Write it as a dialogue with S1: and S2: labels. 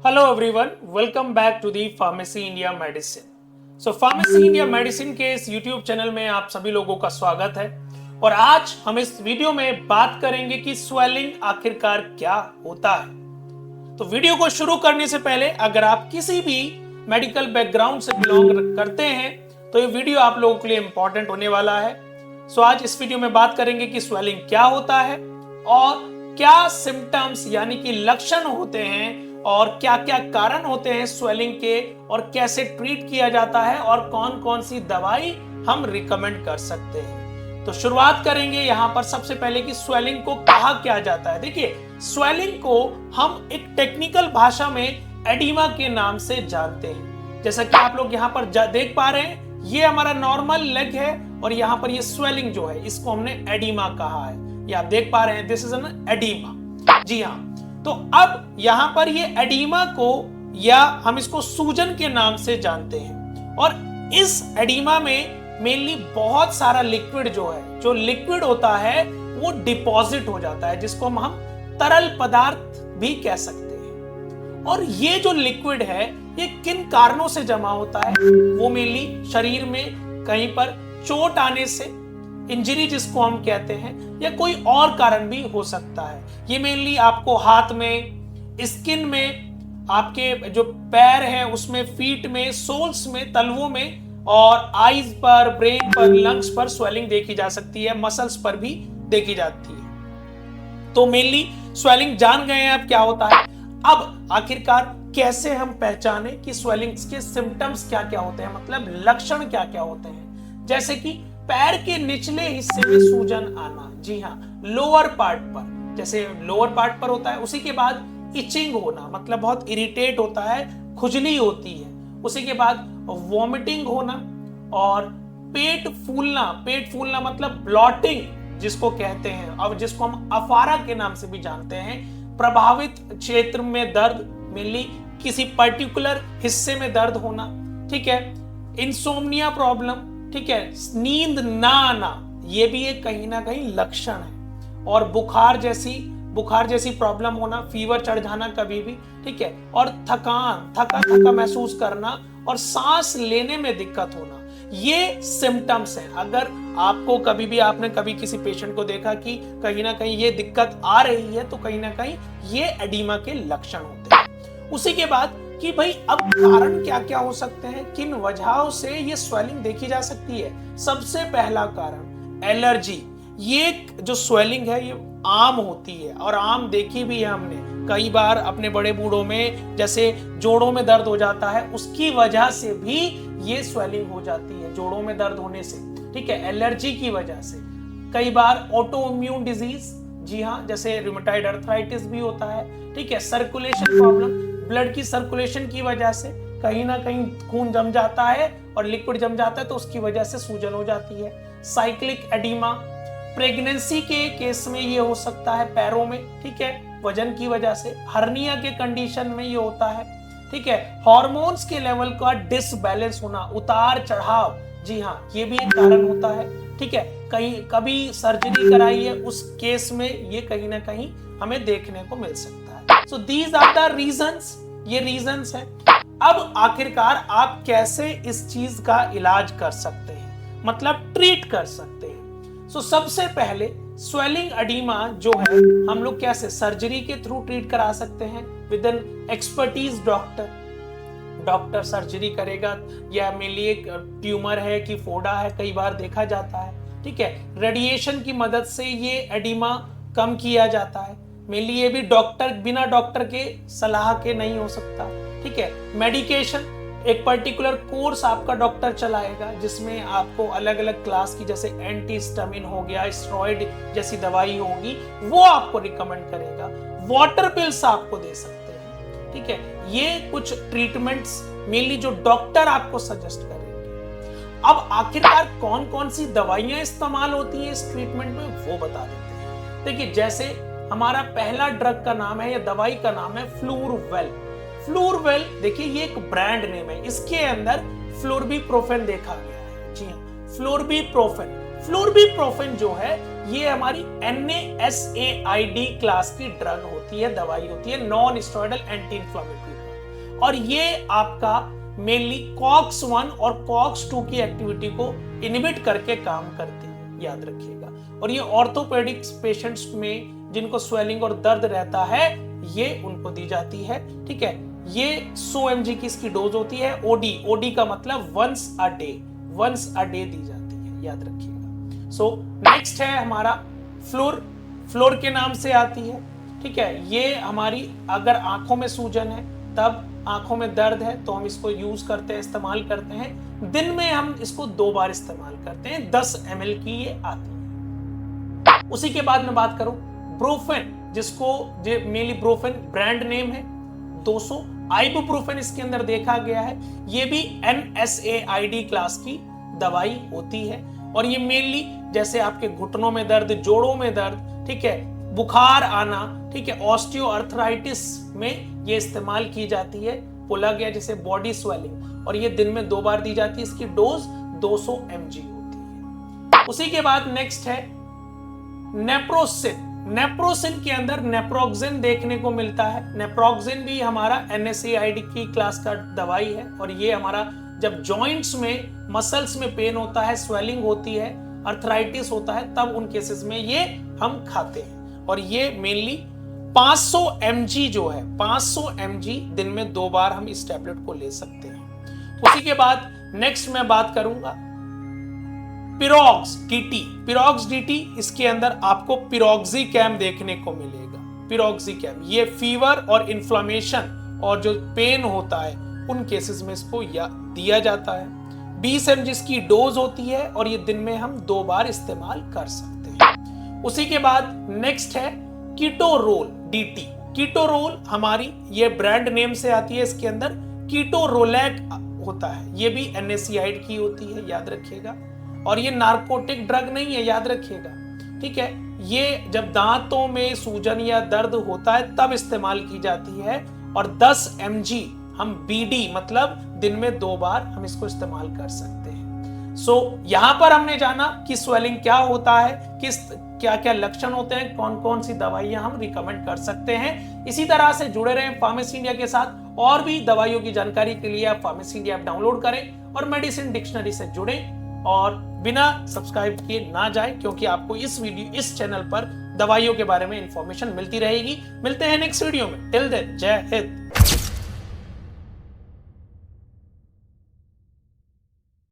S1: Hello everyone, welcome back to the pharmacy India medicine. Pharmacy India medicine के इस YouTube channel में आप सभी लोगों का स्वागत है। और आज हम इस वीडियो में बात करेंगे कि स्वेलिंग आखिरकार क्या होता है। तो वीडियो को शुरू करने से पहले अगर आप किसी भी मेडिकल बैकग्राउंड से बिलोंग करते हैं तो ये वीडियो आप लोगों के लिए इंपॉर्टेंट होने वाला है। आज इस वीडियो में बात करेंगे कि स्वेलिंग क्या होता है और क्या सिम्टम्स यानी कि लक्षण होते हैं और क्या क्या कारण होते हैं स्वेलिंग के, और कैसे ट्रीट किया जाता है और कौन कौन सी दवाई हम रिकमेंड कर सकते हैं। तो शुरुआत करेंगे यहां पर सबसे पहले कि स्वेलिंग को कहा क्या जाता है। देखिए, स्वेलिंग को हम एक टेक्निकल भाषा में एडिमा के नाम से जानते हैं। जैसा कि आप लोग यहाँ पर देख पा रहे हैं, ये हमारा नॉर्मल लेग है और यहाँ पर ये स्वेलिंग जो है इसको हमने एडिमा कहा है। ये आप देख पा रहे हैं, दिस इज एन एडिमा। जी हाँ, तो अब यहां पर ये एडिमा को या हम इसको सूजन के नाम से जानते हैं। और इस एडिमा में मेनली बहुत सारा लिक्विड जो लिक्विड होता है वो डिपॉजिट हो जाता है, जिसको हम तरल पदार्थ भी कह सकते हैं। और ये जो लिक्विड है ये किन कारणों से जमा होता है, वो मेनली शरीर में कहीं पर चोट आने से, इंजरी जिसको हम कहते हैं, या कोई और कारण भी हो सकता है। ये मेनली आपको हाथ में, स्किन में, आपके जो पैर है उसमें, फीट में, सोल्स में, तलवों में, और आईज पर, ब्रेन पर, लंग्स पर स्वेलिंग देखी जा सकती है, मसल्स पर भी देखी जाती है। तो मेनली स्वेलिंग जान गए हैं अब क्या होता है। अब आखिरकार कैसे हम पहचाने कि स्वेलिंग के सिम्टम्स क्या क्या होते हैं, मतलब लक्षण क्या क्या होते हैं। जैसे कि पैर के निचले हिस्से में सूजन आना, जी हाँ, लोअर पार्ट पर, जैसे लोअर पार्ट पर होता है। उसी के बाद इचिंग होना, मतलब बहुत इरिटेट होता है, खुजली होती है। उसी के बाद वॉमिटिंग होना और पेट फूलना मतलब ब्लॉटिंग जिसको कहते हैं, अब जिसको हम अफारा के नाम से भी जानते हैं। प्रभावित क्षेत्र में दर्द, मेनली किसी पर्टिकुलर हिस्से में दर्द होना, ठीक है। इंसोम्निया प्रॉब्लम, ठीक है, नींद ना आना, ये भी एक कहीं ना कहीं लक्षण है। और बुखार जैसी प्रॉब्लम होना, फीवर चढ़ जाना कभी भी, ठीक है। और थका महसूस करना और सांस लेने में दिक्कत होना, ये सिम्टम्स हैं। अगर आपको आपने कभी किसी पेशेंट को देखा कि कहीं ना कहीं ये दिक्कत आ रही है, तो कहीं ना कहीं ये एडिमा के लक्षण होते हैं। उसी के बाद कि भाई अब कारण क्या क्या हो सकते हैं, किन वजहों से ये स्वेलिंग देखी जा सकती है। सबसे पहला कारण एलर्जी। ये जो स्वेलिंग है ये आम होती है और आम देखी भी है हमने कई बार अपने बड़े बूढ़ों में, जैसे जोड़ों में दर्द हो जाता है, उसकी वजह से भी ये स्वेलिंग हो जाती है, जोड़ों में दर्द होने से, ठीक है, एलर्जी की वजह से। कई बार ऑटो इम्यून डिजीज, जी हाँ, जैसे रूमेटॉइड अर्थराइटिस भी होता है, ठीक है। सर्कुलेशन प्रॉब्लम, ब्लड की सर्कुलेशन की वजह से कहीं ना कहीं खून जम जाता है और लिक्विड जम जाता है, तो उसकी वजह से सूजन हो जाती है। साइक्लिक एडिमा, प्रेगनेंसी के केस में ये हो सकता है पैरों में, ठीक है, वजन की वजह से। हर्निया के कंडीशन में ये होता है, ठीक है। हार्मोन्स के लेवल का डिसबैलेंस होना, उतार चढ़ाव, जी हाँ, ये भी एक कारण होता है, ठीक है। कभी सर्जरी कराई है, उस केस में ये कहीं ना कहीं हमें देखने को मिल सकता है। So these are the reasons, ये रीजंस हैं। अब आखिरकार आप कैसे इस चीज का इलाज कर सकते हैं, मतलब ट्रीट कर सकते हैं। सबसे पहले स्वेलिंग एडिमा जो है हम लोग कैसे सर्जरी के थ्रू ट्रीट करा सकते हैं with an expertise doctor surgery करेगा, या मेनली एक ट्यूमर है कि फोड़ा है, कई बार देखा जाता है, ठीक है। रेडिएशन की मदद से ये एडिमा कम किया जाता है। मेनली ये भी बिना डॉक्टर के सलाह के नहीं हो सकता, ठीक है। मेडिकेशन, एक पर्टिकुलर कोर्स आपका डॉक्टर चलाएगा जिसमें आपको अलग अलग क्लास की, जैसे एंटीहिस्टामिन हो गया, स्टेरॉइड जैसी दवाई होगी, वो आपको रिकमेंड करेगा। वाटर पिल्स आपको दे सकते हैं, ठीक है। ये कुछ ट्रीटमेंट्स मेनली जो डॉक्टर आपको सजेस्ट करेंगे। अब आखिरकार कौन कौन सी दवाइयां इस्तेमाल होती हैं इस ट्रीटमेंट में, वो बता देते हैं। देखिए, जैसे हमारा पहला ड्रग का नाम है या दवाई का नाम है फ्लूरवेल। फ्लूरवेल, देखिए ये एक ब्रांड नेम है, इसके अंदर फ्लोरबीप्रोफेन देखा गया है, जी हाँ, फ्लोरबीप्रोफेन जो है ये हमारी NaSAID क्लास की ड्रग होती है, दवाई होती है, नॉन स्टेरॉइडल एंटी इंफ्लेमेटरी। और ये आपका मेनली कॉक्स 1 और कॉक्स 2 की एक्टिविटी को इनहिबिट करके काम करती है, याद रखिएगा। और ये ऑर्थोपेडिक्स पेशेंट्स में जिनको स्वेलिंग और दर्द रहता है ये उनको दी जाती है, ठीक है। ये 100 mg की इसकी डोज होती है। ओडी का मतलब वंस अ डे दी जाती है, याद रखिएगा। सो नेक्स्ट है हमारा फ्लोर के नाम से आती है, ठीक है। ये हमारी अगर आंखों में सूजन है, तब आंखों में दर्द है तो हम इसको यूज करते हैं, इस्तेमाल करते हैं। दिन में हम इसको 2 बार इस्तेमाल करते हैं। 10 ml की ये आती है। उसी के बाद मैं बात करूं ब्रोफेन, जिसको मेनली ब्रोफेन ब्रांड नेम है 200। आइबुप्रोफेन इसके अंदर देखा गया है, ये भी NSAID क्लास की दवाई होती है। और ये मेनली जैसे आपके घुटनों में दर्द, जोड़ों में दर्द, ठीक है, बुखार आना, ठीक है, ऑस्टियोआर्थराइटिस में ये इस्तेमाल की जाती है। बोला गया जैसे बॉडी स्वेलिंग, और ये दिन में 2 बार दी जाती है। इसकी डोज 200 mg होती है। उसी के बाद नेक्स्ट है नेप्रोसिन के अंदर नेप्रोक्सिन देखने को मिलता है। नेप्रोक्सिन भी हमारा NSAID की क्लास का दवाई है। और ये हमारा जब जॉइंट्स में, मसल्स में पेन होता है, स्वेलिंग होती है, अर्थराइटिस होता है, तब उन केसेस में ये हम खाते हैं। और ये मेनली 500 mg जो है, 500 mg दिन में 2 बार हम इस टैबलेट को ले सकते हैं। उसी के बाद नेक्स्ट मैं बात करूंगा पिरोक्स DT। इसके अंदर आपको पिरोक्सिकैम देखने को मिलेगा। पिरोक्सिकैम ये फीवर और इन्फ्लामेशन और जो पेन होता है उन केसेस में इसको दिया जाता है। 20 mg की डोज होती है और ये दिन में हम 2 बार इस्तेमाल कर सकते हैं। उसी के बाद नेक्स्ट है कीटोरोल DT। कीटोरोल हमारी ये ब्रांड नेम से आती है। इसके अंदर कीटोरोलैक होता है, ये भी NSAID की होती है, याद रखिएगा। और ये नार्कोटिक ड्रग नहीं है, याद रखिएगा, ठीक है। ये जब दांतों में सूजन या दर्द होता है तब इस्तेमाल की जाती है। और 10 mg हम BD मतलब दिन में 2 बार हम इसको इस्तेमाल कर सकते हैं। सो यहां पर हमने जाना कि स्वेलिंग क्या होता है, क्या क्या लक्षण होते हैं, कौन कौन सी दवाइयां हम रिकमेंड कर सकते हैं। इसी तरह से जुड़े रहें फार्मेसी इंडिया के साथ। और भी दवाइयों की जानकारी के लिए आप फार्मेसी इंडिया ऐप डाउनलोड करें और मेडिसिन डिक्शनरी से जुड़ें और बिना सब्सक्राइब किए ना जाए, क्योंकि आपको इस चैनल पर दवाइयों के बारे में इंफॉर्मेशन मिलती रहेगी। मिलते हैं नेक्स्ट वीडियो में। टिल देन जय हिंद।